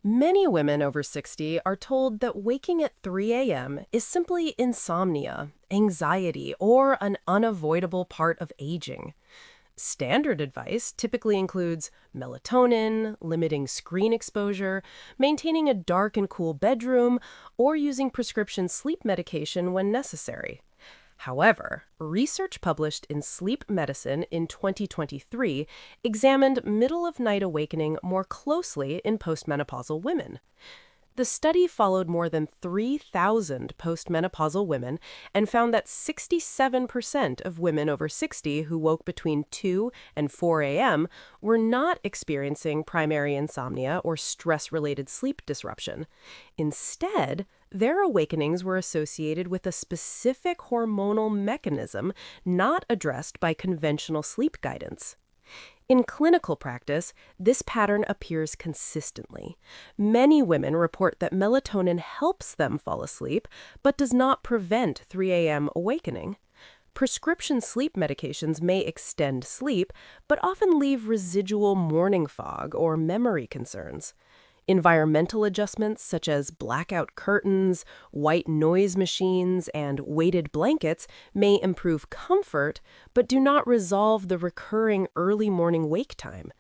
Many women over 60 are told that waking at 3 a.m. is simply insomnia, anxiety, or an unavoidable part of aging. Standard advice typically includes melatonin, limiting screen exposure, maintaining a dark and cool bedroom, or using prescription sleep medication when necessary. However, research published in Sleep Medicine in 2023 examined middle of night awakening more closely in postmenopausal women. The study followed more than 3,000 postmenopausal women and found that 67% of women over 60 who woke between 2 and 4 a.m. were not experiencing primary insomnia or stress-related sleep disruption. Instead, their awakenings were associated with a specific hormonal mechanism not addressed by conventional sleep guidance. In clinical practice, this pattern appears consistently. Many women report that melatonin helps them fall asleep, but does not prevent 3 a.m. awakening. Prescription sleep medications may extend sleep, but often leave residual morning fog or memory concerns. Environmental adjustments such as blackout curtains, white noise machines, and weighted blankets may improve comfort, but do not resolve the recurring early morning wake time.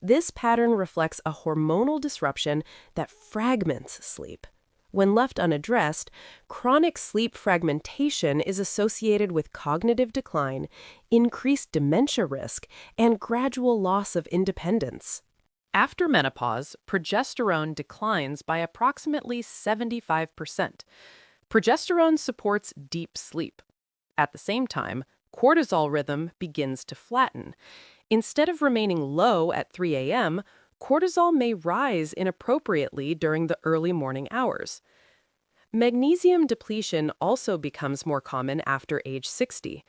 This pattern reflects a hormonal disruption that fragments sleep. When left unaddressed, chronic sleep fragmentation is associated with cognitive decline, increased dementia risk, and gradual loss of independence. After menopause, progesterone declines by approximately 75%. Progesterone supports deep sleep. At the same time, cortisol rhythm begins to flatten. Instead of remaining low at 3 a.m., cortisol may rise inappropriately during the early morning hours. Magnesium depletion also becomes more common after age 60.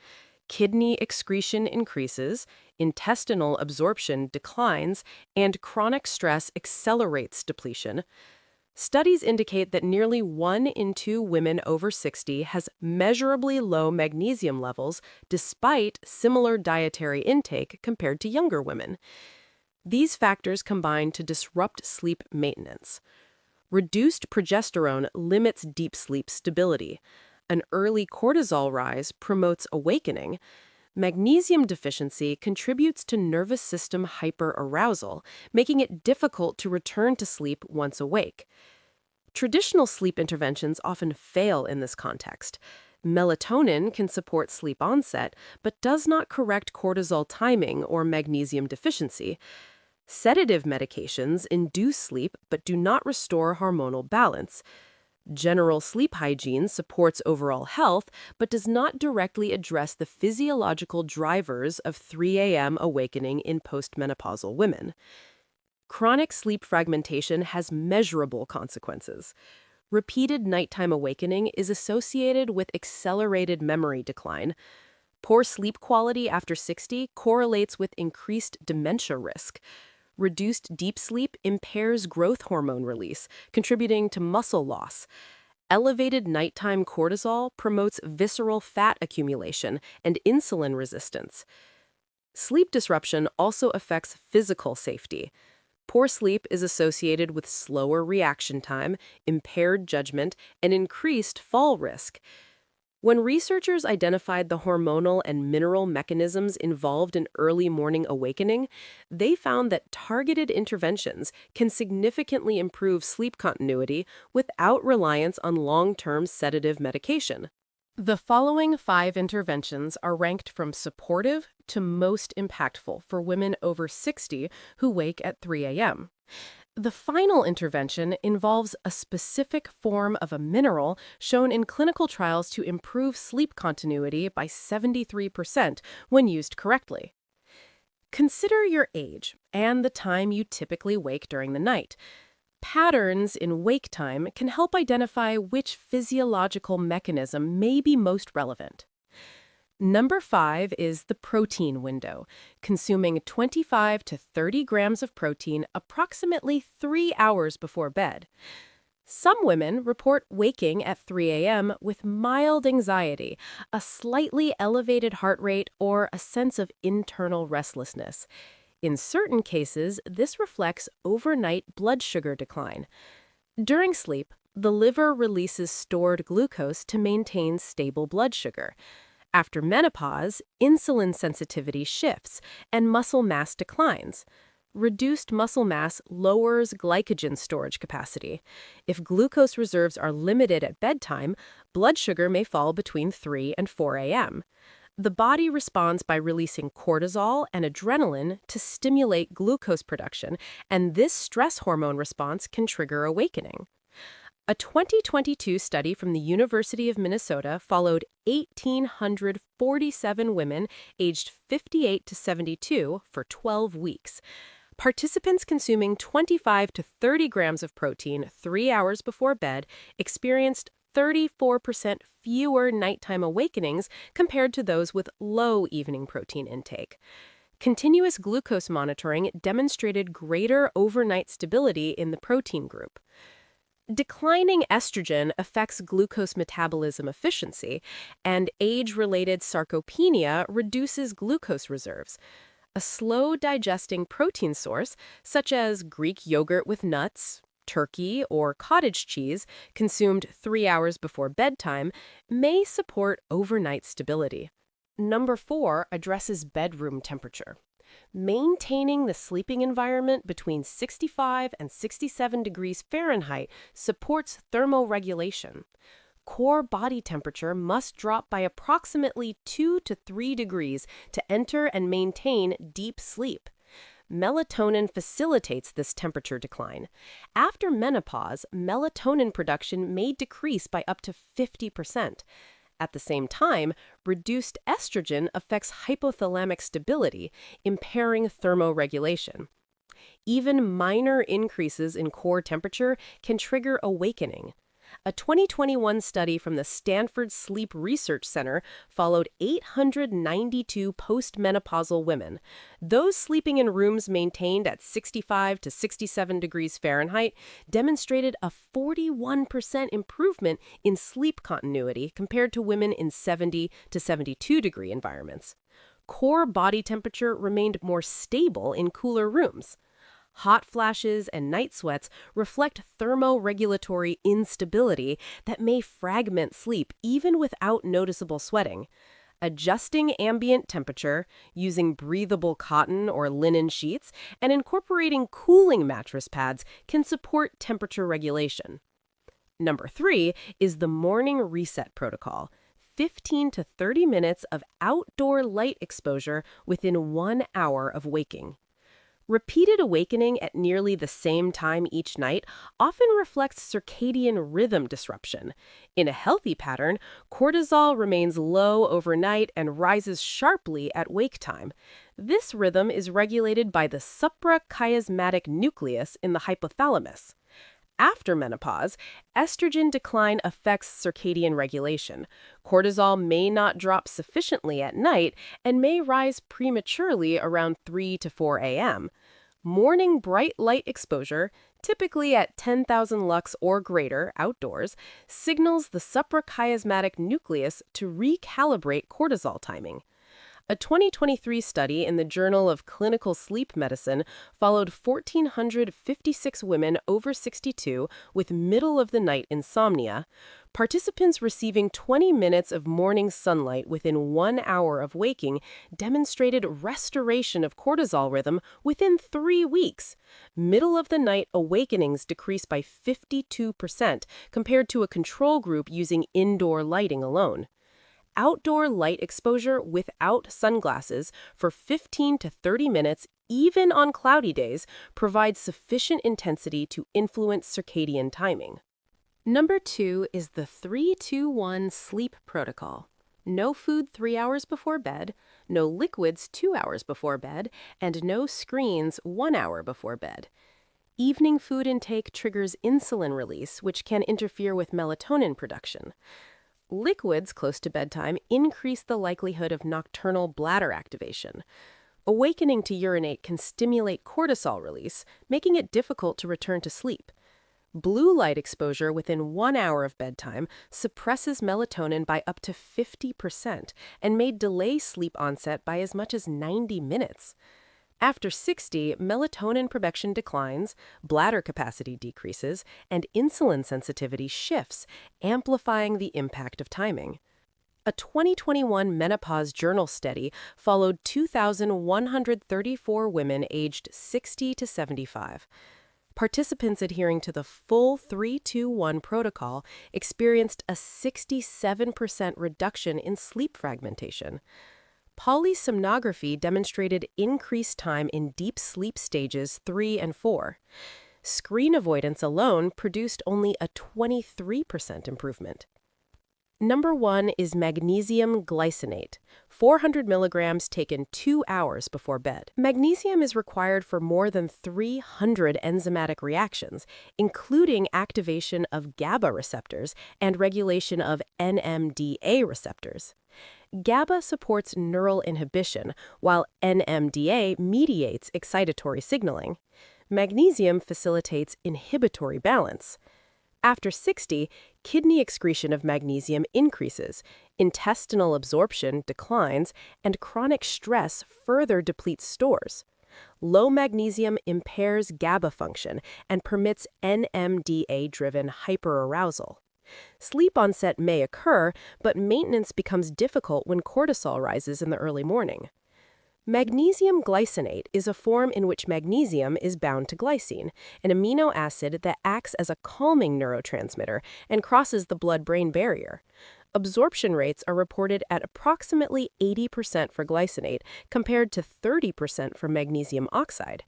Kidney excretion increases, intestinal absorption declines, and chronic stress accelerates depletion. Studies indicate that nearly 1 in 2 women over 60 has measurably low magnesium levels despite similar dietary intake compared to younger women. These factors combine to disrupt sleep maintenance. Reduced progesterone limits deep sleep stability. An early cortisol rise promotes awakening. Magnesium deficiency contributes to nervous system hyperarousal, making it difficult to return to sleep once awake. Traditional sleep interventions often fail in this context. Melatonin can support sleep onset, but does not correct cortisol timing or magnesium deficiency. Sedative medications induce sleep but do not restore hormonal balance. General sleep hygiene supports overall health, but does not directly address the physiological drivers of 3 a.m. awakening in postmenopausal women. Chronic sleep fragmentation has measurable consequences. Repeated nighttime awakening is associated with accelerated memory decline. Poor sleep quality after 60 correlates with increased dementia risk. Reduced deep sleep impairs growth hormone release, contributing to muscle loss. Elevated nighttime cortisol promotes visceral fat accumulation and insulin resistance. Sleep disruption also affects physical safety. Poor sleep is associated with slower reaction time, impaired judgment, and increased fall risk. When researchers identified the hormonal and mineral mechanisms involved in early morning awakening, they found that targeted interventions can significantly improve sleep continuity without reliance on long-term sedative medication. The following 5 interventions are ranked from supportive to most impactful for women over 60 who wake at 3 a.m. The final intervention involves a specific form of a mineral shown in clinical trials to improve sleep continuity by 73% when used correctly. Consider your age and the time you typically wake during the night. Patterns in wake time can help identify which physiological mechanism may be most relevant. Number 5 is the protein window, consuming 25 to 30 grams of protein approximately 3 hours before bed. Some women report waking at 3 a.m. with mild anxiety, a slightly elevated heart rate, or a sense of internal restlessness. In certain cases, this reflects overnight blood sugar decline. During sleep, the liver releases stored glucose to maintain stable blood sugar. After menopause, insulin sensitivity shifts and muscle mass declines. Reduced muscle mass lowers glycogen storage capacity. If glucose reserves are limited at bedtime, blood sugar may fall between 3 and 4 a.m. The body responds by releasing cortisol and adrenaline to stimulate glucose production, and this stress hormone response can trigger awakening. A 2022 study from the University of Minnesota followed 1,847 women aged 58 to 72 for 12 weeks. Participants consuming 25 to 30 grams of protein 3 hours before bed experienced 34% fewer nighttime awakenings compared to those with low evening protein intake. Continuous glucose monitoring demonstrated greater overnight stability in the protein group. Declining estrogen affects glucose metabolism efficiency, and age-related sarcopenia reduces glucose reserves. A slow-digesting protein source, such as Greek yogurt with nuts, turkey, or cottage cheese, consumed 3 hours before bedtime, may support overnight stability. Number 4 addresses bedroom temperature. Maintaining the sleeping environment between 65 and 67 degrees Fahrenheit supports thermoregulation. Core body temperature must drop by approximately 2 to 3 degrees to enter and maintain deep sleep. Melatonin facilitates this temperature decline. After menopause, melatonin production may decrease by up to 50%. At the same time, reduced estrogen affects hypothalamic stability, impairing thermoregulation. Even minor increases in core temperature can trigger awakening. A 2021 study from the Stanford Sleep Research Center followed 892 postmenopausal women. Those sleeping in rooms maintained at 65 to 67 degrees Fahrenheit demonstrated a 41% improvement in sleep continuity compared to women in 70 to 72 degree environments. Core body temperature remained more stable in cooler rooms. Hot flashes and night sweats reflect thermoregulatory instability that may fragment sleep even without noticeable sweating. Adjusting ambient temperature, using breathable cotton or linen sheets, and incorporating cooling mattress pads can support temperature regulation. Number 3 is the morning reset protocol. 15 to 30 minutes of outdoor light exposure within 1 hour of waking. Repeated awakening at nearly the same time each night often reflects circadian rhythm disruption. In a healthy pattern, cortisol remains low overnight and rises sharply at wake time. This rhythm is regulated by the suprachiasmatic nucleus in the hypothalamus. After menopause, estrogen decline affects circadian regulation. Cortisol may not drop sufficiently at night and may rise prematurely around 3 to 4 a.m. Morning bright light exposure, typically at 10,000 lux or greater outdoors, signals the suprachiasmatic nucleus to recalibrate cortisol timing. A 2023 study in the Journal of Clinical Sleep Medicine followed 1,456 women over 62 with middle-of-the-night insomnia. Participants receiving 20 minutes of morning sunlight within 1 hour of waking demonstrated restoration of cortisol rhythm within 3 weeks. Middle-of-the-night awakenings decreased by 52% compared to a control group using indoor lighting alone. Outdoor light exposure without sunglasses for 15 to 30 minutes, even on cloudy days, provides sufficient intensity to influence circadian timing. Number 2 is the 3-2-1 sleep protocol. No food 3 hours before bed, no liquids 2 hours before bed, and no screens 1 hour before bed. Evening food intake triggers insulin release, which can interfere with melatonin production. Liquids close to bedtime increase the likelihood of nocturnal bladder activation. Awakening to urinate can stimulate cortisol release, making it difficult to return to sleep. Blue light exposure within 1 hour of bedtime suppresses melatonin by up to 50% and may delay sleep onset by as much as 90 minutes. After 60, melatonin production declines, bladder capacity decreases, and insulin sensitivity shifts, amplifying the impact of timing. A 2021 Menopause Journal study followed 2,134 women aged 60 to 75. Participants adhering to the full 3-2-1 protocol experienced a 67% reduction in sleep fragmentation. Polysomnography demonstrated increased time in deep sleep stages 3 and 4. Screen avoidance alone produced only a 23% improvement. Number 1 is magnesium glycinate, 400 milligrams taken 2 hours before bed. Magnesium is required for more than 300 enzymatic reactions, including activation of GABA receptors and regulation of NMDA receptors. GABA supports neural inhibition, while NMDA mediates excitatory signaling. Magnesium facilitates inhibitory balance. After 60, kidney excretion of magnesium increases, intestinal absorption declines, and chronic stress further depletes stores. Low magnesium impairs GABA function and permits NMDA-driven hyperarousal. Sleep onset may occur, but maintenance becomes difficult when cortisol rises in the early morning. Magnesium glycinate is a form in which magnesium is bound to glycine, an amino acid that acts as a calming neurotransmitter and crosses the blood-brain barrier. Absorption rates are reported at approximately 80% for glycinate compared to 30% for magnesium oxide.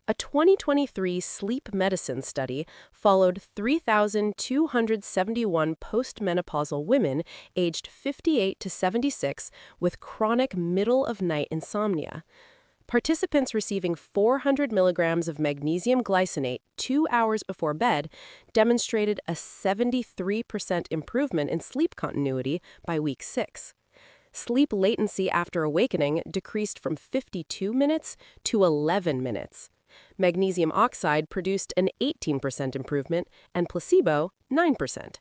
A 2023 sleep medicine study followed 3,271 postmenopausal women aged 58 to 76 with chronic middle-of-night insomnia. Participants receiving 400 milligrams of magnesium glycinate 2 hours before bed demonstrated a 73% improvement in sleep continuity by week 6. Sleep latency after awakening decreased from 52 minutes to 11 minutes. Magnesium oxide produced an 18% improvement and placebo 9%.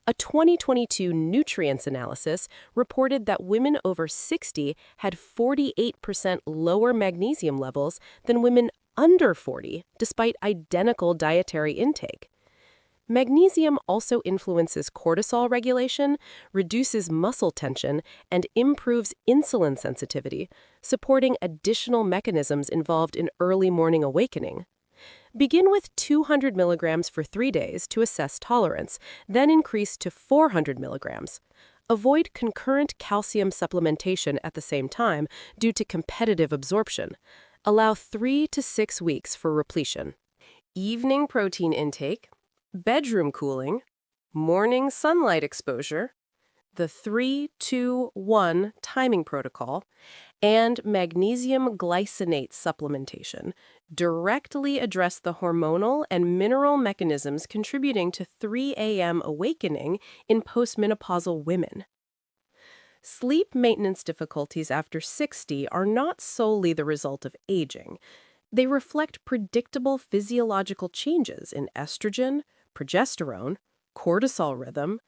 A 2022 nutrients analysis reported that women over 60 had 48% lower magnesium levels than women under 40, despite identical dietary intake. Magnesium also influences cortisol regulation, reduces muscle tension, and improves insulin sensitivity, supporting additional mechanisms involved in early morning awakening. Begin with 200 milligrams for 3 days to assess tolerance, then increase to 400 milligrams. Avoid concurrent calcium supplementation at the same time due to competitive absorption. Allow 3 to 6 weeks for repletion. Evening protein intake, bedroom cooling, morning sunlight exposure, the 3-2-1 timing protocol, and magnesium glycinate supplementation directly address the hormonal and mineral mechanisms contributing to 3 a.m. awakening in postmenopausal women. Sleep maintenance difficulties after 60 are not solely the result of aging. They reflect predictable physiological changes in estrogen, progesterone, cortisol rhythm,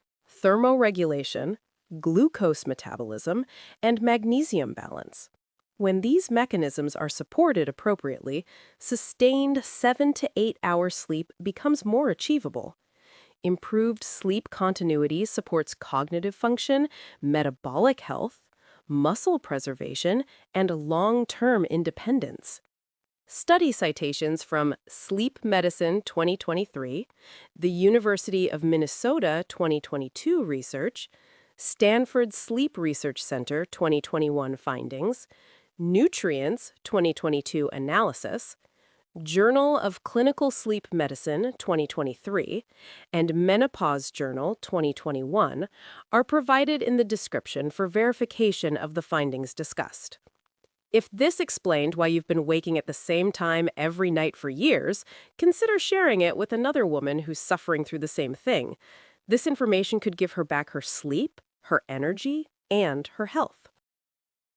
thermoregulation, glucose metabolism, and magnesium balance. When these mechanisms are supported appropriately, sustained 7 to 8 hour sleep becomes more achievable. Improved sleep continuity supports cognitive function, metabolic health, muscle preservation, and long-term independence. Study citations from Sleep Medicine 2023, the University of Minnesota 2022 research, Stanford Sleep Research Center 2021 findings, Nutrients 2022 analysis, Journal of Clinical Sleep Medicine 2023, and Menopause Journal 2021 are provided in the description for verification of the findings discussed. If this explained why you've been waking at the same time every night for years, consider sharing it with another woman who's suffering through the same thing. This information could give her back her sleep, her energy, and her health.